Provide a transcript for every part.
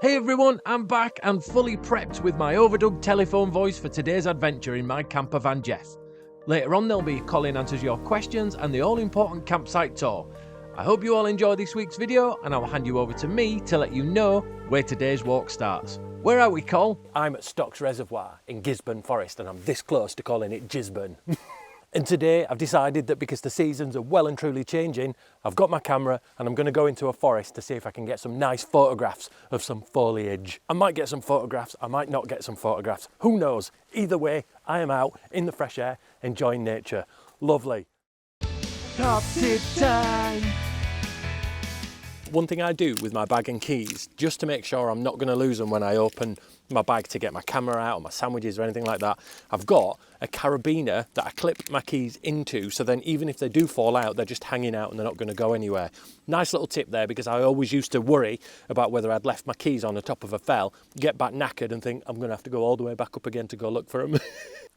Hey everyone, I'm back and fully prepped with my overdubbed telephone voice for today's adventure in my camper van Jeff. Later on there'll be Colin answers your questions and the all-important campsite tour. I hope you all enjoy this week's video and I'll hand you over to me to let you know where today's walk starts. Where are we, Col? I'm at Stocks Reservoir in Gisburn Forest and I'm this close to calling it Gisburn. And today I've decided that because the seasons are well and truly changing, I've got my camera and I'm going to go into a forest to see if I can get some nice photographs of some foliage. I might get some photographs, I might not get some photographs, who knows? Either way, I am out in the fresh air, enjoying nature. Lovely. Top tip time! One thing I do with my bag and keys, just to make sure I'm not going to lose them when I open my bag to get my camera out or my sandwiches or anything like that, I've got a carabiner that I clip my keys into, so then even if they do fall out, they're just hanging out and they're not going to go anywhere. Nice little tip there, because I always used to worry about whether I'd left my keys on the top of a fell, get back knackered and think I'm going to have to go all the way back up again to go look for them.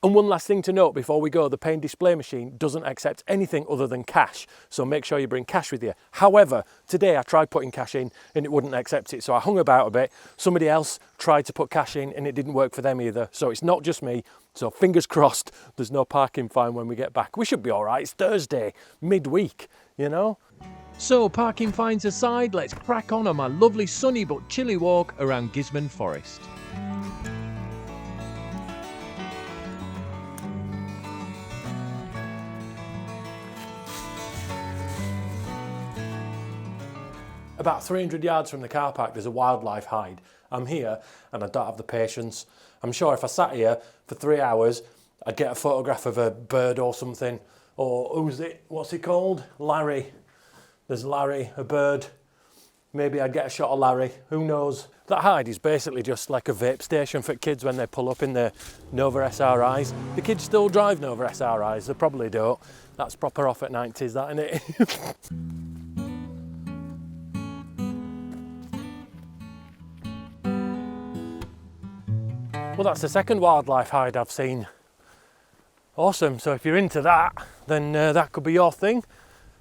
And one last thing to note before we go, the pay and display machine doesn't accept anything other than cash, so make sure you bring cash with you. However, today I tried putting cash in and it wouldn't accept it, so I hung about a bit. Somebody else tried to put cash in and it didn't work for them either, so it's not just me. So fingers crossed there's no parking fine when we get back. We should be all right, it's Thursday, midweek, you know? So parking fines aside, let's crack on my lovely sunny but chilly walk around Gisburn Forest. About 300 yards from the car park there's a wildlife hide. I'm here and I don't have the patience. I'm sure if I sat here for 3 hours I'd get a photograph of a bird or something. Or who's it? What's he called? Larry. There's Larry, a bird. Maybe I'd get a shot of Larry, who knows. That hide is basically just like a vape station for kids when they pull up in their Nova SRIs. The kids still drive Nova SRIs, they probably don't. That's proper off at 90s, that, innit? Well, that's the second wildlife hide I've seen. Awesome, so if you're into that, then that could be your thing.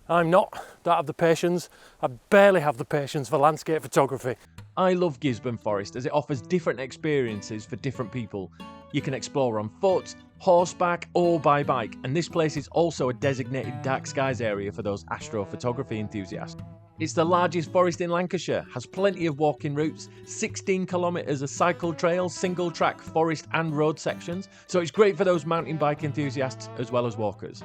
I'm not, don't have the patience. I barely have the patience for landscape photography. I love Gisburn Forest as it offers different experiences for different people. You can explore on foot, horseback or by bike, and this place is also a designated dark skies area for those astrophotography enthusiasts. It's the largest forest in Lancashire, has plenty of walking routes, 16 kilometres of cycle trails, single track, forest and road sections, so it's great for those mountain bike enthusiasts as well as walkers.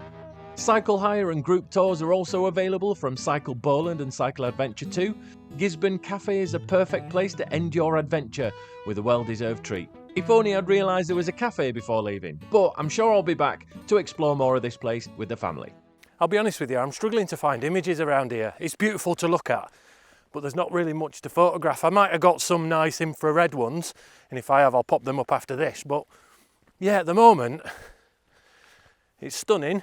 Cycle hire and group tours are also available from Cycle Bowland and Cycle Adventure 2. Gisburn Cafe is a perfect place to end your adventure with a well-deserved treat. If only I'd realised there was a cafe before leaving, but I'm sure I'll be back to explore more of this place with the family. I'll be honest with you, I'm struggling to find images around here. It's beautiful to look at, but there's not really much to photograph. I might have got some nice infrared ones, and if I have, I'll pop them up after this. But yeah, at the moment, it's stunning,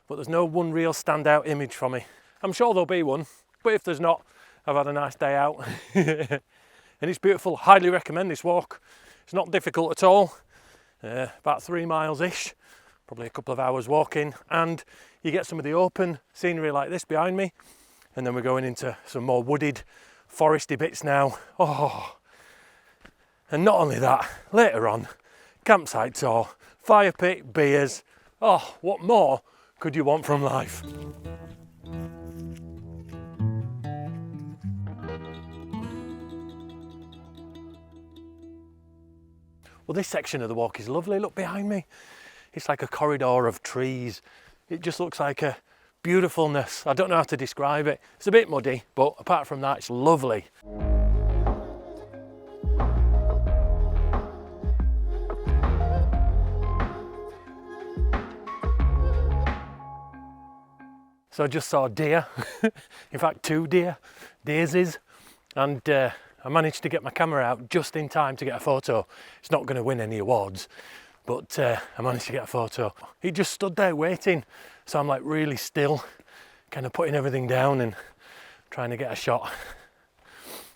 but there's no one real standout image for me. I'm sure there'll be one, but if there's not, I've had a nice day out. And it's beautiful, highly recommend this walk. It's not difficult at all, about 3 miles-ish. Probably a couple of hours walking, and you get some of the open scenery like this behind me, and then we're going into some more wooded foresty bits now. Oh, and not only that, later on, campsite tour, fire pit, beers. Oh, what more could you want from life? Well, this section of the walk is lovely. Look behind me. It's like a corridor of trees. It just looks like a beautifulness. I don't know how to describe it. It's a bit muddy, but apart from that, it's lovely. So I just saw deer, in fact 2 daisies, and I managed to get my camera out just in time to get a photo. It's not going to win any awards, but I managed to get a photo. He just stood there waiting, so I'm like really still, kind of putting everything down and trying to get a shot.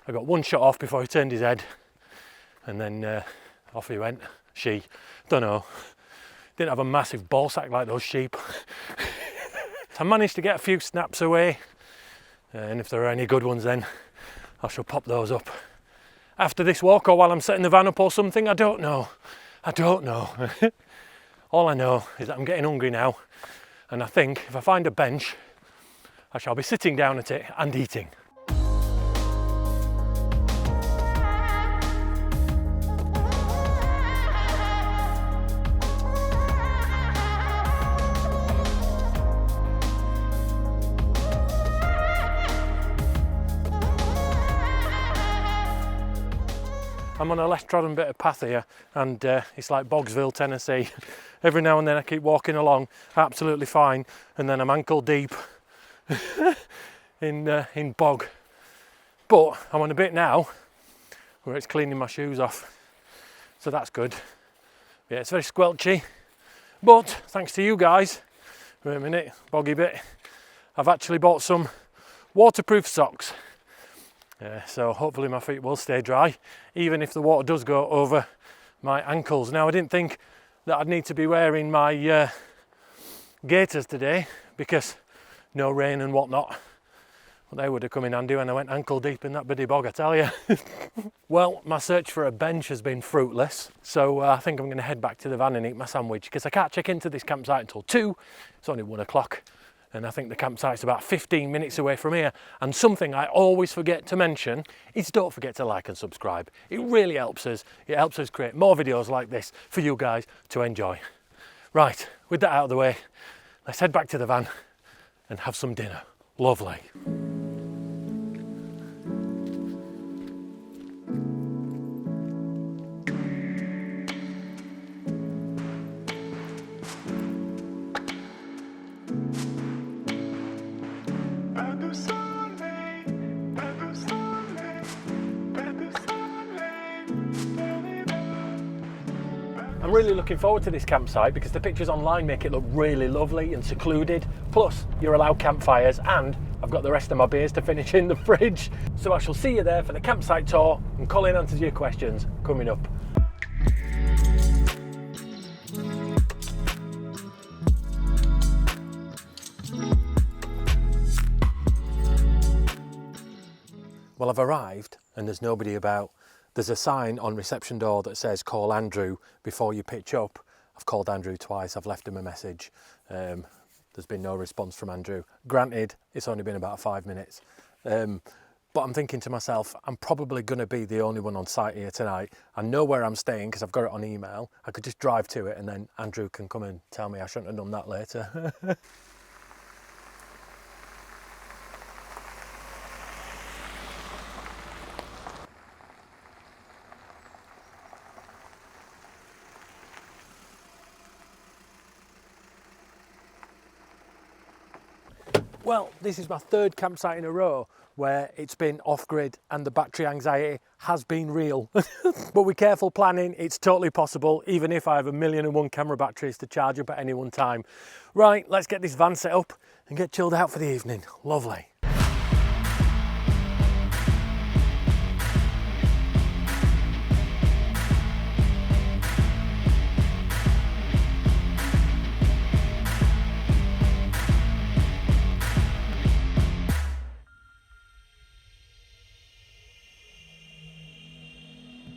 I got one shot off before he turned his head, and then off he went. She, don't know, didn't have a massive ball sack like those sheep. I managed to get a few snaps away, and if there are any good ones then I shall pop those up after this walk or while I'm setting the van up or something. I don't know. I don't know. All I know is that I'm getting hungry now, and I think if I find a bench, I shall be sitting down at it and eating. I'm on a less trodden bit of path here, and it's like Bogsville, Tennessee. Every now and then I keep walking along absolutely fine, and then I'm ankle deep in bog. But I'm on a bit now where it's cleaning my shoes off, so that's good. Yeah, it's very squelchy, but thanks to you guys, wait a minute, boggy bit, I've actually bought some waterproof socks. So hopefully my feet will stay dry, even if the water does go over my ankles. Now, I didn't think that I'd need to be wearing my gaiters today because no rain and whatnot. But they would have come in handy when I went ankle deep in that bloody bog, I tell you. Well, my search for a bench has been fruitless, so I think I'm going to head back to the van and eat my sandwich because I can't check into this campsite until 2. It's only 1 o'clock. And I think the campsite's about 15 minutes away from here. And something I always forget to mention is don't forget to like and subscribe. It really helps us. It helps us create more videos like this for you guys to enjoy. Right, with that out of the way, let's head back to the van and have some dinner. Lovely. I'm really looking forward to this campsite because the pictures online make it look really lovely and secluded. Plus, you're allowed campfires, and I've got the rest of my beers to finish in the fridge. So I shall see you there for the campsite tour, and Colin answers your questions coming up. Well, I've arrived and there's nobody about. There's a sign on reception door that says call Andrew before you pitch up. I've called Andrew twice, I've left him a message. There's been no response from Andrew. Granted, it's only been about 5 minutes. But I'm thinking to myself, I'm probably going to be the only one on site here tonight. I know where I'm staying because I've got it on email. I could just drive to it and then Andrew can come and tell me I shouldn't have done that later. Well, this is my 3rd campsite in a row where it's been off-grid and the battery anxiety has been real. But with careful planning, it's totally possible, even if I have 1,000,001 camera batteries to charge up at any one time. Right, let's get this van set up and get chilled out for the evening. Lovely.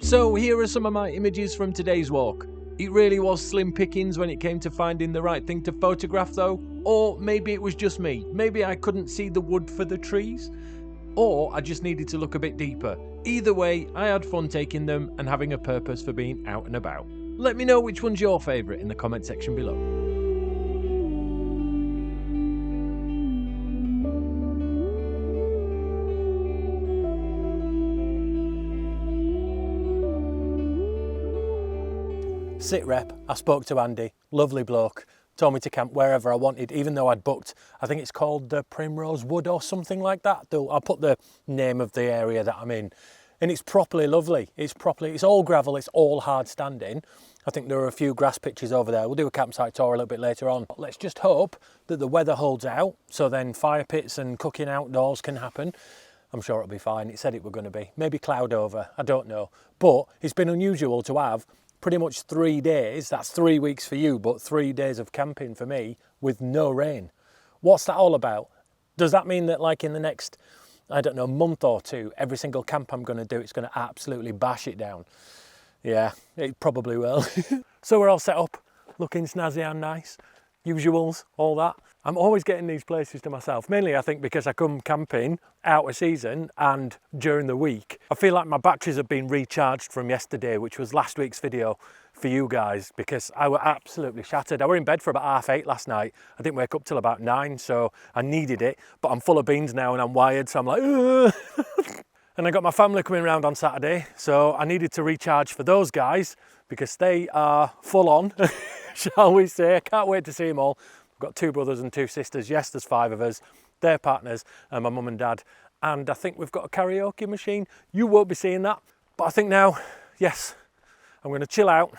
So here are some of my images from today's walk. It really was slim pickings when it came to finding the right thing to photograph though, or maybe it was just me. Maybe I couldn't see the wood for the trees, or I just needed to look a bit deeper. Either way, I had fun taking them and having a purpose for being out and about. Let me know which one's your favourite in the comment section below. Sit rep, I spoke to Andy, lovely bloke, told me to camp wherever I wanted, even though I'd booked, I think it's called the Primrose Wood or something like that. I'll put the name of the area that I'm in. And it's properly lovely. It's all gravel, it's all hard standing. I think there are a few grass pitches over there. We'll do a campsite tour a little bit later on. Let's just hope that the weather holds out, so then fire pits and cooking outdoors can happen. I'm sure it'll be fine. It said it were going to be. Maybe cloud over, I don't know. But it's been unusual to have pretty much 3 days, that's 3 weeks for you, but 3 days of camping for me with no rain. What's that all about? Does that mean that like in the next I don't know, month or two, every single camp I'm going to do, it's going to absolutely bash it down. Yeah, it probably will. So we're all set up, looking snazzy and nice, usuals, all that. I'm always getting these places to myself, mainly I think because I come camping out of season and during the week. I feel like my batteries have been recharged from yesterday, which was last week's video for you guys, because I were absolutely shattered. I were in bed for about 8:30 last night. I didn't wake up till about 9, so I needed it, but I'm full of beans now and I'm wired, so I'm like, ugh. And I got my family coming around on Saturday, so I needed to recharge for those guys because they are full on, shall we say. I can't wait to see them all. I've got 2 brothers and 2 sisters. Yes, there's 5 of us. Their partners and my mum and dad. And I think we've got a karaoke machine. You won't be seeing that. But I think now, yes, I'm going to chill out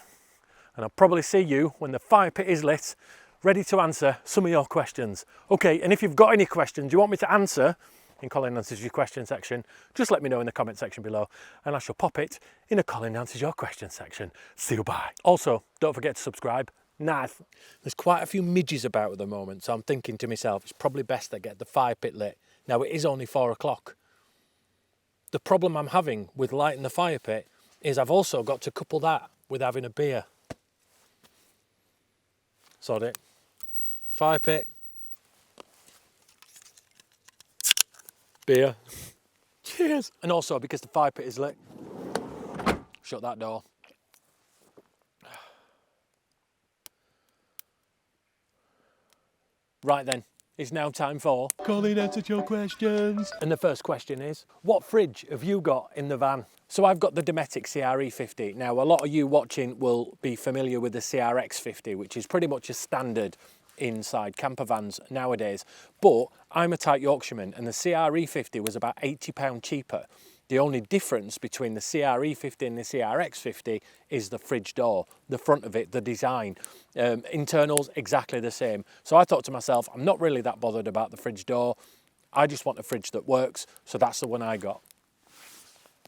and I'll probably see you when the fire pit is lit, ready to answer some of your questions. Okay, and if you've got any questions you want me to answer in Colin Answers Your Question section, just let me know in the comment section below and I shall pop it in a Colin Answers Your Question section. See you, bye. Also, don't forget to subscribe. Nice. There's quite a few midges about at the moment, so I'm thinking to myself, it's probably best I get the fire pit lit. Now, it is only 4 o'clock. The problem I'm having with lighting the fire pit is I've also got to couple that with having a beer. Sod it. Fire pit. Beer. Cheers. And also, because the fire pit is lit, shut that door. Right then, it's now time for Colin Answers Your Questions. And the first question is, what fridge have you got in the van? So I've got the Dometic CRE50. Now, a lot of you watching will be familiar with the CRX50, which is pretty much a standard inside camper vans nowadays. But I'm a tight Yorkshireman and the CRE50 was about £80 cheaper. The only difference between the CRE50 and the CRX50 is the fridge door, the front of it, the design. Internals, exactly the same. So I thought to myself, I'm not really that bothered about the fridge door. I just want a fridge that works, so that's the one I got.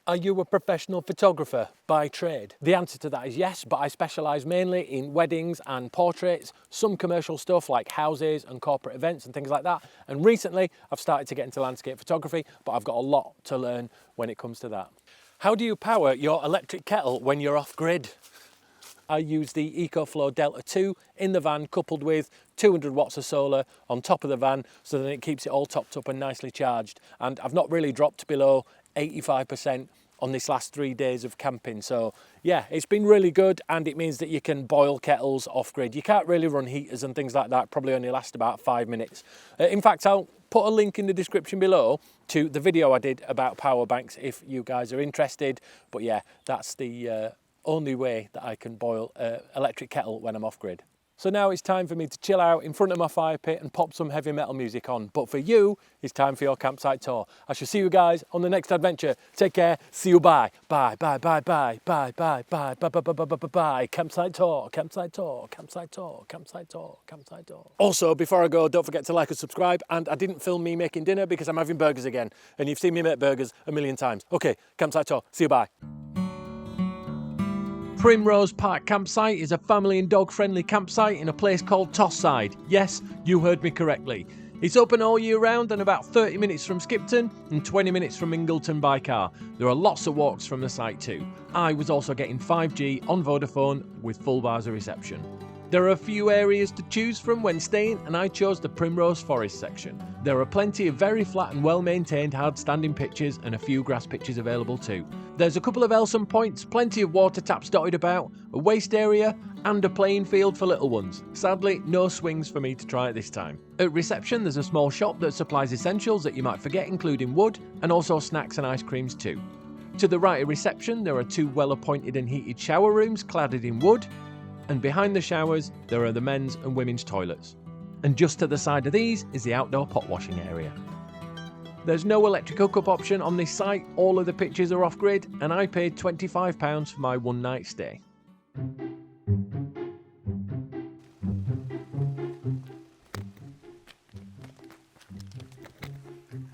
Are you a professional photographer by trade? The answer to that is yes, but I specialise mainly in weddings and portraits, some commercial stuff like houses and corporate events and things like that. And recently I've started to get into landscape photography, but I've got a lot to learn when it comes to that. How do you power your electric kettle when you're off grid? I use the EcoFlow Delta 2 in the van, coupled with 200 watts of solar on top of the van, so that it keeps it all topped up and nicely charged. And I've not really dropped below 85% on this last 3 days of camping. So yeah, it's been really good, and it means that you can boil kettles off grid. You can't really run heaters and things like that, probably only last about 5 minutes. In fact, I'll put a link in the description below to the video I did about power banks if you guys are interested. But yeah, that's the only way that I can boil electric kettle when I'm off grid. So now it's time for me to chill out in front of my fire pit and pop some heavy metal music on. But for you, it's time for your campsite tour. I shall see you guys on the next adventure. Take care. See you. Bye. Bye. Bye. Bye. Bye. Bye. Bye. Bye. Bye. Bye. Bye. Bye. Bye. Bye. Campsite tour. Campsite tour. Campsite tour. Campsite tour. Campsite tour. Also, before I go, don't forget to like and subscribe. And I didn't film me making dinner because I'm having burgers again. And you've seen me make burgers a million times. Okay. Campsite tour. See you. Bye. Primrose Park Campsite is a family and dog friendly campsite in a place called Tosside. Yes, you heard me correctly. It's open all year round and about 30 minutes from Skipton and 20 minutes from Ingleton by car. There are lots of walks from the site too. I was also getting 5G on Vodafone with full bars of reception. There are a few areas to choose from when staying, and I chose the Primrose Forest section. There are plenty of very flat and well maintained hard standing pitches and a few grass pitches available too. There's a couple of Elson points, plenty of water taps dotted about, a waste area and a playing field for little ones. Sadly, no swings for me to try at this time. At reception there's a small shop that supplies essentials that you might forget, including wood and also snacks and ice creams too. To the right of reception there are 2 well appointed and heated shower rooms cladded in wood, and behind the showers there are the men's and women's toilets. And just to the side of these is the outdoor pot washing area. There's no electric hookup option on this site, all of the pitches are off grid, and I paid £25 for my 1 night stay.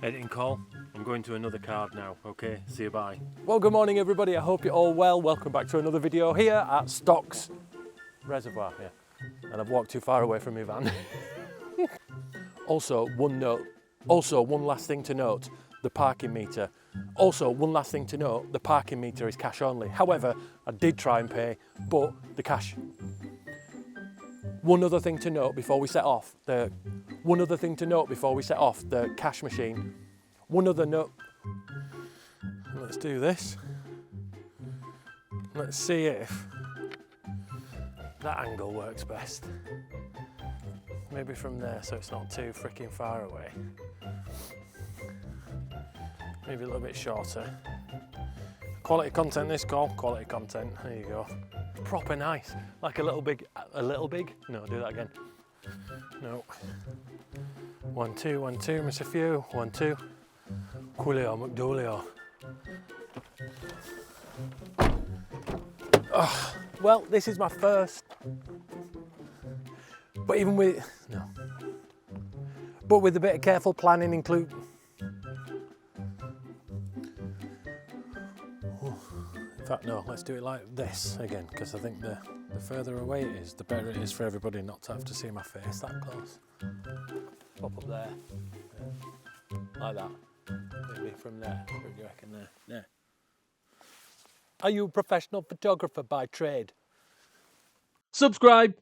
Editing call. I'm going to another card now. Okay, see you, bye. Well, good morning everybody. I hope you're all well. Welcome back to another video here at Stocks Reservoir. Yeah, and I've walked too far away from my van. Also, one last thing to note. the parking meter. Also, one last thing to note, the parking meter is cash only. However, I did try and pay, but the cash. One other thing to note before we set off, the cash machine. One other note. Let's do this. Let's see if that angle works best. Maybe from there so it's not too freaking far away. Maybe a little bit shorter. Quality content this call, quality content, there you go. Proper nice, like a little big? No, do that again. No. 1, 2, 1, 2, Mr. Few, 1, 2. Coolio, McDoolio. Oh, well, this is my first. But even with, no. But with a bit of careful planning include. In fact, no, let's do it like this again, because I think the further away it is, the better it is for everybody not to have to see my face that close. Pop up there. Yeah. Like that. Maybe from there. What do you reckon there? Yeah. Are you a professional photographer by trade? Subscribe.